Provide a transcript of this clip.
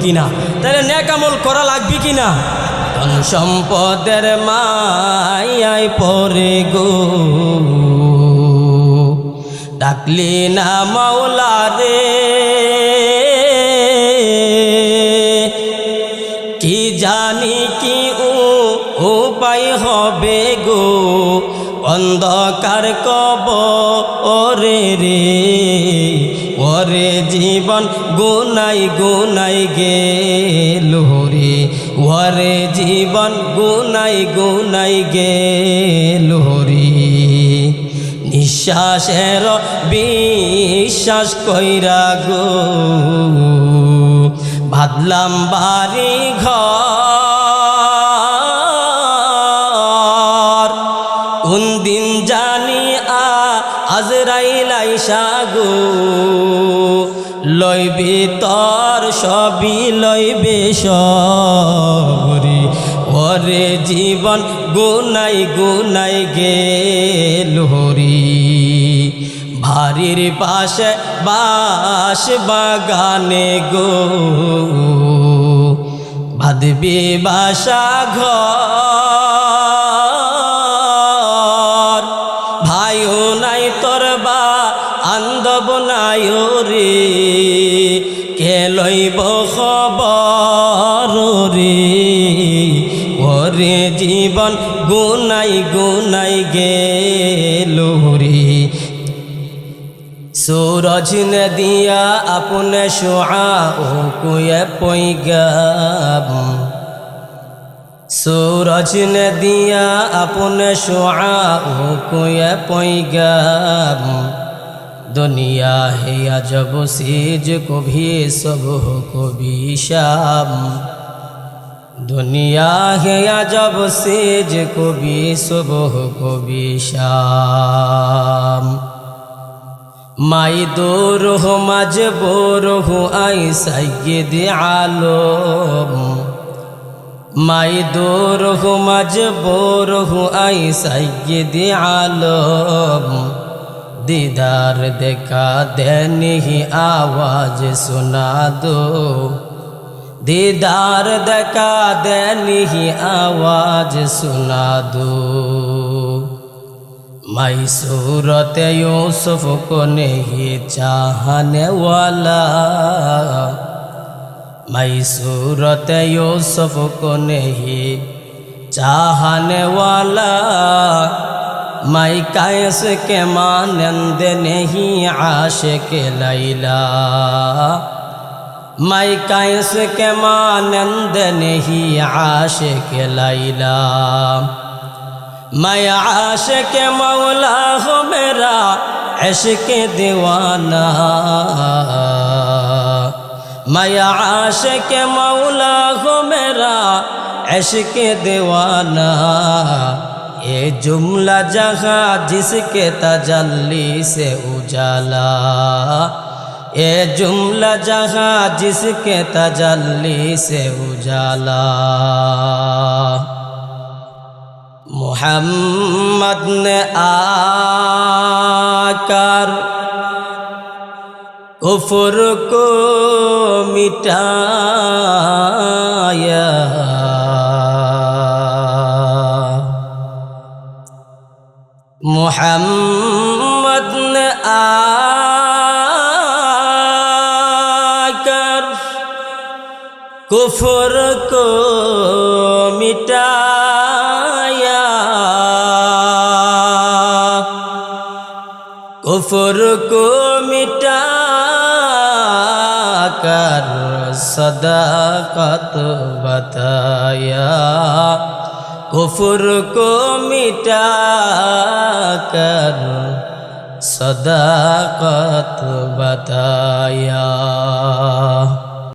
কিনা? তাহলে নেক আমল করা লাগবে কিনা? ধন সম্পদের মায়ায় পড়ে গো ডাকলি না মাওলা রে, কি জানি কি উপায় হবে গো অন্ধকার কবরে রে। ওরে জীবন গুনাই গুনাই গেল রে, ওরে জীবন গুনাই গুনাই গেল রে। নিঃশ্বাসের বিশ্বাস কইরা গো বাঁধলাম বাড়ি ঘর, কোন দিন জানি আজরাইল আইসা গো লইবে তোর সবই লইবে সবরে। ওরে জীবন গুনাই গুনাই গেল রে, ভারির পাশে বাস বাগানে গো বাঁধবে বাসা ঘর। ভাইও নাই তোর বা আন্দব নাই রে, কে লইব খবর রে। ওরে জীবন গুনাই গুনাই গেল রে। सूरज ने दिया अपने शुआओं को ये पैगाम, सूरज ने दिया अपने शुआओं को ये पैगाम। दुनिया है अजब सीज को भी सुबह को भी शाम, दुनिया है अजब सीज को भी सुबह को भी शाम। माई दूर हो मजबूर हो आई सैयद आलम, माई दूर हो मजबूर हो आई सैयद आलम। दीदार देखा दे नहीं आवाज सुना दो, दीदार देखा दे नहीं आवाज सुना दो। माई सूरत यूसुफ को नहीं चाहने वाला, माई सूरत यूसुफ को नहीं चाहने वाला। माई कैस के मानंद नहीं आशिक लैला, माई कैस के मानंद नहीं आशिक लैला। मैं आशिक मौला हूँ मेरा इश्क दीवाना, मैं आशिक मौला हूँ मेरा इश्क दीवाना। ये जुमला जहाँ जिसके तजल्ली से उजाला, ये जुमला जहाँ जिसके तजल्ली से उजाला। मोहम्मद ने आकर कुफ्र को मिटाया, मोहम्मद ने आकर कुफ्र को मिटाया, कुफ्र को मिटा कर सदाकत बताया, कुफ्र को मिटा कर सदाकत बताया।